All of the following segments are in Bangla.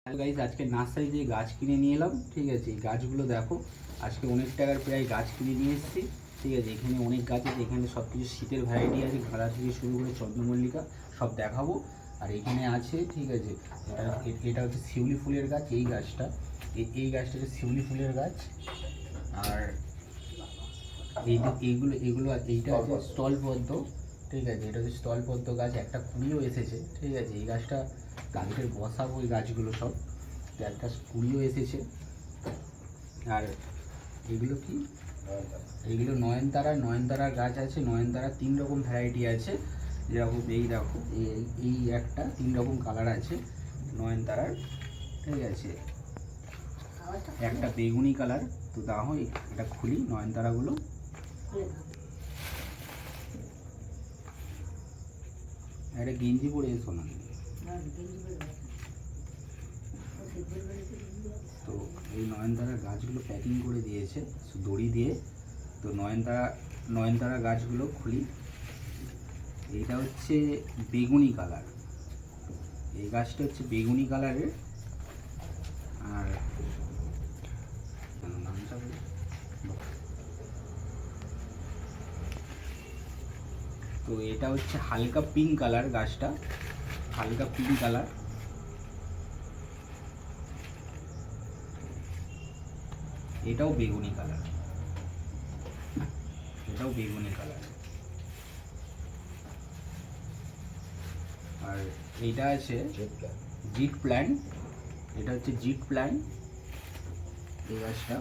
হ্যালো গাইস, আজকে নার্সারি থেকে গাছ কিনে নিয়ে এলাম। ঠিক আছে, এই গাছগুলো দেখো, আজকে অনেক টাকার প্রায় গাছ কিনে নিয়ে এসেছি। ঠিক আছে, এখানে অনেক গাছ আছে, এখানে সব কিছু শীতের ভ্যারাইটি আছে, গাঁদা থেকে শুরু করে চন্দ্রমল্লিকা সব দেখাবো। আর এখানে আছে, ঠিক আছে, এটা হচ্ছে শিউলি ফুলের গাছ। এই গাছটা এই গাছটা হচ্ছে শিউলি ফুলের গাছ। আর এইগুলো এইটা আছে স্টল পদ্ম। ঠিক আছে, এটা হচ্ছে স্থল পদ্ম গাছ, একটা কুড়িও এসেছে। ঠিক আছে, এই গাছটা গাছের বসাবো, এই গাছগুলো সব একটা কুড়িও এসেছে। আর এগুলো কি, এইগুলো নয়নতারার গাছ আছে। নয়নতারা 3 রকম ভ্যারাইটি আছে, যেরকম এই দেখো, এই একটা 3 রকম কালার আছে নয়নতারার। ঠিক আছে, একটা বেগুনি কালার। তো দেখো এটা খুলি নয়নতারাগুলো। একটা গেঞ্জি পরে এসো না। তো এই নয়নতারা গাছগুলো প্যাকিং করে দিয়েছে দড়ি দিয়ে। তো নয়নতারা গাছগুলো খুলি। এইটা হচ্ছে বেগুনি কালার, এই গাছটা হচ্ছে বেগুনি কালারের। আর নামটা বলি, তো এটা হচ্ছে হালকা পিঙ্ক কালার, গাছটা হালকা পিঙ্ক কালার। এটাও বেগুনি কালার, এটাও বেগুনি কালার। আর এইটা আছে জিট প্ল্যান্ট, এটা হচ্ছে জিট প্ল্যান্ট এই গাছটা।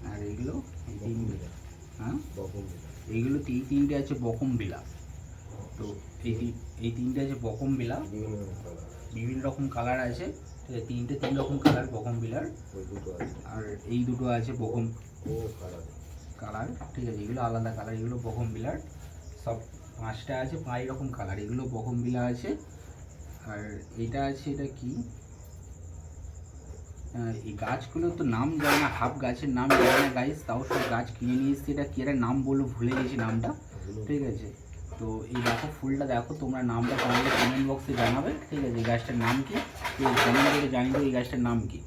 আর এগুলো হ্যাঁ, এইগুলো এই 3টে আছে বকমবিলা। তো এই 3টে আছে বকমবিলা, বিভিন্ন রকম কালার আছে। 3 রকম কালার বকমবিলার। আর এই দুটো আছে বকম কালার। ঠিক আছে, এগুলো আলাদা কালার, এগুলো বকমবিলার। সব 5টা আছে 5 রকম কালার, এগুলো বকমবিলা আছে। আর এটা আছে, এটা কি, এই গাছগুলো তো নাম জানি না, হাফ গাছের নাম জানি না গাইস, তাও সব গাছ কিনে নিয়ে এসেছি। এটা কি একটা নাম বলবো, ভুলে গেছি নামটা। ঠিক আছে, তো এই দেখো ফুলটা দেখো, তোমরা নামটা কমেন্ট বক্সে জানাবে। ঠিক আছে, এই গাছটার নাম কি, কমেন্ট করে জানিয়ে দেবো এই গাছটার নাম কি।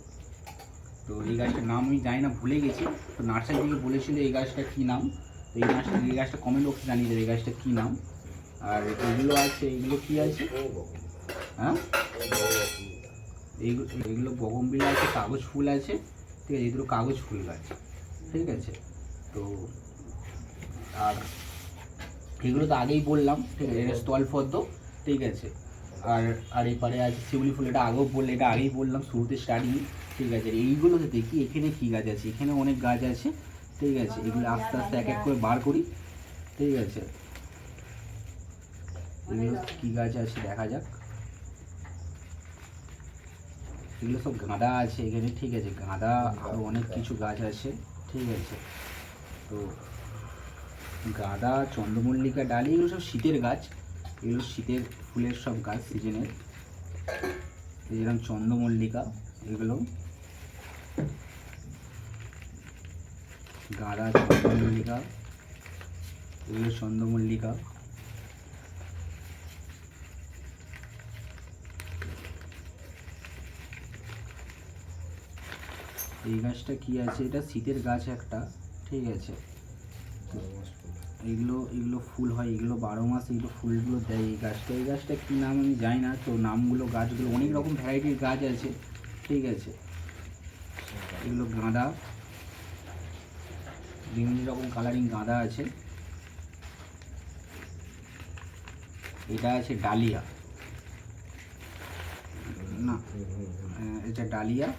তো এই গাছটার নাম আমি জানি না, ভুলে গেছি। তো নার্সারি থেকে বলেছিল এই গাছটা কী নাম, তো এই গাছটা কমেন্ট বক্সে জানিয়ে দেবে এই গাছটা কী নাম। আর এগুলো আছে, এগুলো কি আছে, হ্যাঁ, এইগুলো বগনভিলা আছে, কাগজ ফুল আছে। ঠিক আছে, এগুলো কাগজ ফুল গাছ। ঠিক আছে, তো আর এগুলো তো আগেই বললাম। ঠিক আছে, এটা স্থল পদ্ম। ঠিক আছে, আর এপারে আছে শিউলি ফুল, এটা আগেও বললে, এটা আগেই বললাম শুরুতে স্টার্টিং। ঠিক আছে, এইগুলোতে দেখি এখানে কী গাছ আছে, এখানে অনেক গাছ আছে। ঠিক আছে, এগুলো আস্তে আস্তে এক এক করে বার করি। ঠিক আছে, এগুলো কী গাছ আছে দেখা যাক। এগুলো সব গাঁদা আছে এখানে। ঠিক আছে, গাঁদা আরও অনেক কিছু গাছ আছে। ঠিক আছে, তো গাঁদা, চন্দ্রমল্লিকা, ডালি, এগুলো সব শীতের গাছ, এগুলো শীতের ফুলের সব গাছ সিজনের। যেরকম চন্দ্রমল্লিকা, এগুলো গাঁদা, চন্দ্রমল্লিকা, এগুলো চন্দ্রমল্লিকা। এই গাছটা কি আছে, এটা শীতের গাছ একটা। ঠিক আছে, এগুলো ফুল হয়, এগুলো 12 মাস এগুলো ফুলগুলো দেয় এই গাছটা কী নাম আমি জানি না। তো নামগুলো, গাছগুলো অনেক রকম ভ্যারাইটির গাছ আছে। ঠিক আছে, এগুলো গাঁদা, বিভিন্ন রকম কালারিং গাঁদা আছে। এটা আছে ডালিয়া, না এটা ডালিয়া।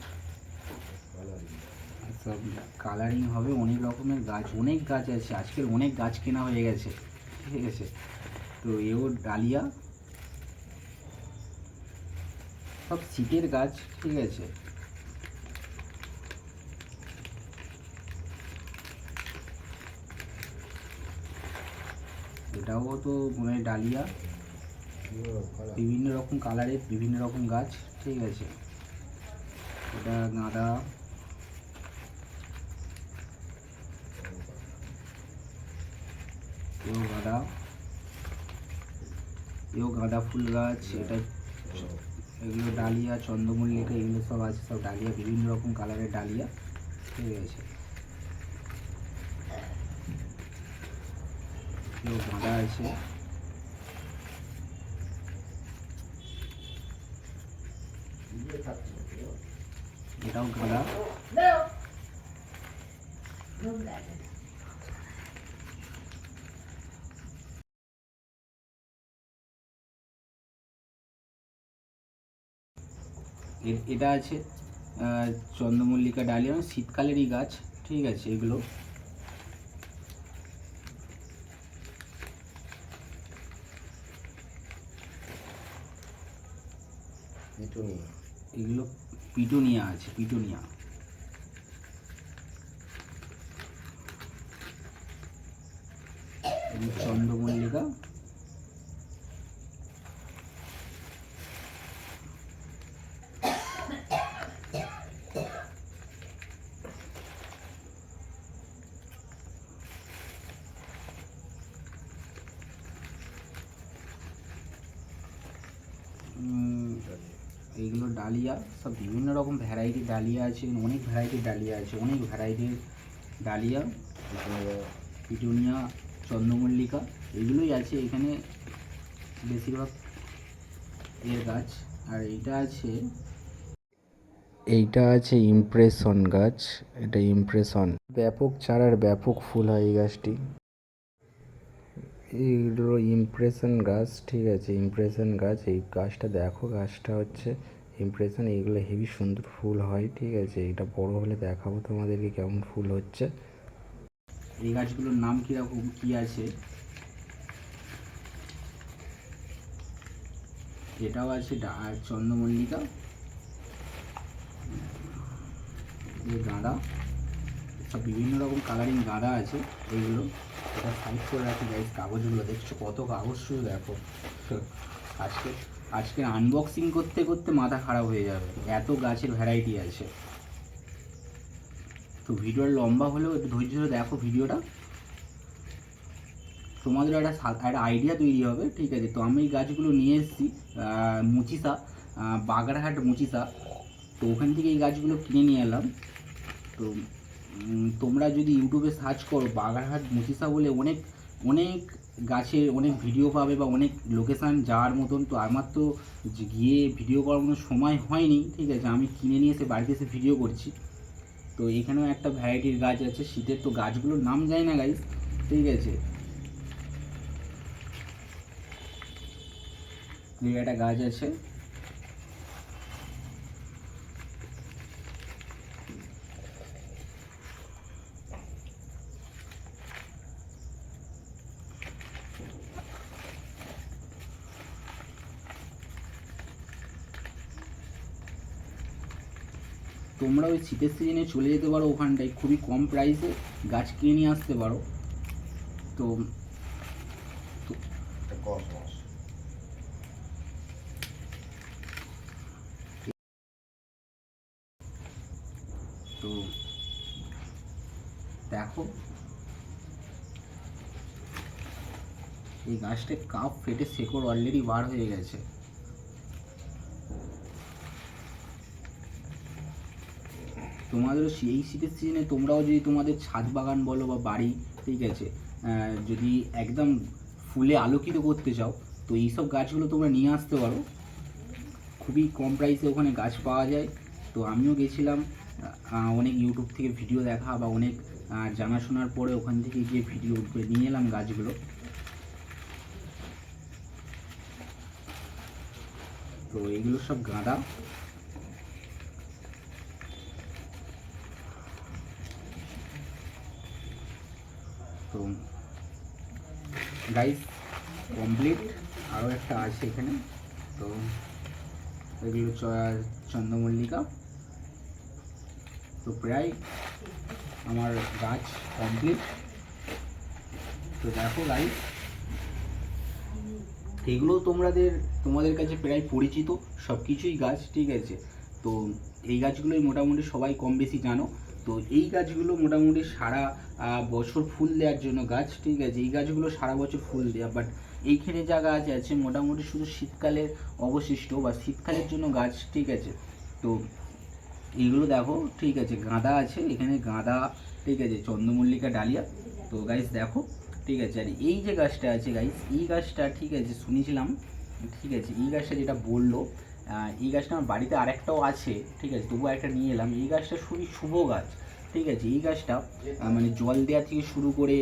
সব কালারিং হবে, অনেক রকমের গাছ, অনেক গাছ আছে, আজকের অনেক গাছ কেনা হয়ে গেছে। ঠিক আছে, তো এও ডালিয়া, সব শীতের গাছ। ঠিক আছে, এটাও তো মানে ডালিয়া, বিভিন্ন রকম কালারের বিভিন্ন রকম গাছ। ঠিক আছে, এটা গাঁদা, এও গাঁদা ফুল গাছ। এটা এগুলো ডালিয়া, চন্দ্রমল্লিকা, এগুলো সব আছে, সব ডালিয়া, বিভিন্ন রকম কালারের ডালিয়া, ঠিক আছে। এগুলো গাঁদা আছে, এটাও গাঁদা। এটা আছে চন্দ্রমল্লিকা ডালিয়া, শীতকালেরই গাছ, ঠিক আছে। এগুলো এগুলো পিটুনিয়া আছে, পিটুনিয়া। চন্দ্রমল্লিকা, এইগুলো ডালিয়া, সব বিভিন্ন রকম ভ্যারাইটির ডালিয়া আছে, অনেক ভ্যারাইটির ডালিয়া আছে, অনেক ভ্যারাইটির ডালিয়া, পিটুনিয়া, চন্দ্রমল্লিকা, এগুলোই আছে এখানে বেশিরভাগ এর গাছ। আর এইটা আছে ইমপ্রেশন গাছ, এটা ইমপ্রেশন, ব্যাপক চারার ব্যাপক ফুল হয় এই গাছটি। এইগুলো ইমপ্রেশন গাছ, ঠিক আছে, ইমপ্রেশন গাছ। এই গাছটা দেখো, গাছটা হচ্ছে ইমপ্রেশন, এইগুলো হেভি সুন্দর ফুল হয়, ঠিক আছে। এটা বড় হলে দেখাবো তোমাদেরকে কেমন ফুল হচ্ছে। এই গাছগুলোর নাম কীরকম কী আছে, এটাও আছে চন্দ্রমল্লিকা, গাঁদা, সব বিভিন্ন রকম কালারিং গাঁদা আছে। এইগুলো এটা সাইড করে রাখি গাইস, কাগজগুলো দেখছো কত কাগজ, শুধু দেখো। আজকে আনবক্সিং করতে করতে মাথা খারাপ হয়ে যাবে, এত গাছের ভ্যারাইটি আছে। তো ভিডিওটা লম্বা হলেও একটু ধৈর্য ধরে দেখো ভিডিওটা, তোমাদের একটা আইডিয়া তৈরি হবে, ঠিক আছে। তো আমি এই গাছগুলো নিয়ে এসেছি মুচিসা, বাগড়াহাট মুচিসা, তো ওখান থেকে এই গাছগুলো কিনে নিয়ে এলাম। তো তোমরা যদি ইউটিউবে সার্চ করো বাগড়াহাট মুচিসা বলে, অনেক অনেক গাছের অনেক ভিডিও পাবে বা অনেক লোকেশান যাওয়ার মতন। তো আমার তো গিয়ে ভিডিও করার কোনো সময় হয়নি, ঠিক আছে, আমি কিনে নিয়ে এসে বাড়িতে এসে ভিডিও করছি। তো এখানেও একটা ভ্যারাইটির গাছ আছে শীতের, তো গাছগুলোর নাম যায় না গাইস, ঠিক আছে। একটা গাছ আছে, তোমরা ওই শীতের সিজনে চলে যেতে পারো ওখানটায়, খুবই কম প্রাইসে গাছ কিনে নিয়ে আসতে পারো। তো তো দেখো এই গাছটা কাপ ফেটে শেকড় অলরেডি বার হয়ে গেছে। তোমাদেরও এই শীতের সিজনে তোমরাও যদি তোমাদের ছাদ বাগান বলো বা বাড়ি, ঠিক আছে, যদি একদম ফুলে আলোকিত করতে চাও, তো এইসব গাছগুলো তোমরা নিয়ে আসতে পারো, খুবই কম প্রাইসে ওখানে গাছ পাওয়া যায়। তো আমিও গেছিলাম, অনেক ইউটিউব থেকে ভিডিও দেখা বা অনেক জানাশোনার পরে ওখান থেকে গিয়ে ভিডিও করে নিয়ে এলাম গাছগুলো। তো এইগুলো সব গাঁদা, তো গাইস কমপ্লিট, আরও একটা আছে এখানে। তো এগুলো চন্দ্রমল্লিকা। তো প্রায় আমার গাছ কমপ্লিট। তো দেখো গাইস, এগুলো তোমাদের কাছে প্রায় পরিচিত সব কিছুই গাছ, ঠিক আছে। তো এই গাছগুলোই মোটামুটি সবাই কম বেশি জানো। তো এই গাছগুলো মোটামুটি সারা বছর ফুল দেওয়ার জন্য গাছ, ঠিক আছে। এই গাছগুলো সারা বছর ফুল দেওয়া, বাট এইখানে যা গাছ আছে মোটামুটি শুধু শীতকালের অবশিষ্ট বা শীতকালের জন্য গাছ, ঠিক আছে। তো এইগুলো দেখো, ঠিক আছে, গাঁদা আছে এখানে, গাঁদা, ঠিক আছে, চন্দ্রমল্লিকা, ডালিয়া। তো গাইস দেখো, ঠিক আছে। আর এই যে গাছটা আছে গাইস, এই গাছটা, ঠিক আছে, শুনেছিলাম, ঠিক আছে, এই গাছটা যেটা বললো, এই গাছটা আমার বাড়িতে আরেকটাও আছে, ঠিক আছে, তবুও একটা নিয়ে এলাম। এই গাছটা খুবই শুভ গাছ, ঠিক আছে। এই গাছটা মানে জল দেওয়া থেকে শুরু করে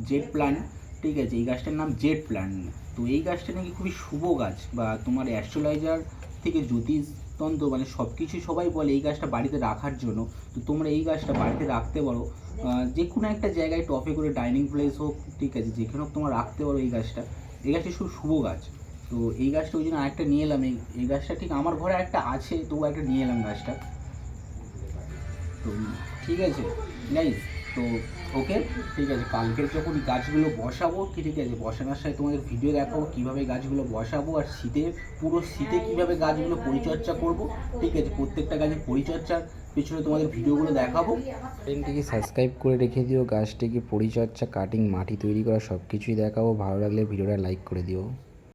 জেড প্ল্যান্ট, ঠিক আছে, এই গাছটার নাম জেড প্ল্যান্ট। তো এই গাছটা নাকি খুবই শুভ গাছ, বা তোমার অ্যাস্ট্রোলজার থেকে জ্যোতিষতন্ত্র মানে সব কিছুই সবাই বলে এই গাছটা বাড়িতে রাখার জন্য। তো তোমরা এই গাছটা বাড়িতে রাখতে পারো, যে কোনো একটা জায়গায় টপে করে, ডাইনিং প্লেস হোক, ঠিক আছে, যেখানে হোক তোমরা রাখতে পারো এই গাছটা। এই গাছটা খুব শুভ গাছ। তো এই গাছটা ওই জন্য আরেকটা নিয়ে এলাম। এই গাছটা ঠিক আমার ঘরে একটা আছে, তবু একটা নিয়ে এলাম গাছটা। তো ঠিক আছে গাইজ, তো ওকে, ঠিক আছে, কালকের যখন গাছগুলো বসাবো, ঠিক আছে, বসানোর সাথে তোমাদের ভিডিও দেখাবো কীভাবে গাছগুলো বসাবো, আর শীতে, পুরো শীতে কীভাবে গাছগুলো পরিচর্যা করব, ঠিক আছে, প্রত্যেকটা গাছের পরিচর্যার পেছনে তোমাদের ভিডিওগুলো দেখাবো। চ্যানেলটিকে সাবস্ক্রাইব করে রেখে দিও, গাছটিকে পরিচর্যা, কাটিং, মাটি তৈরি করা সব কিছুই দেখাবো। ভালো লাগলে ভিডিওটা লাইক করে দিও।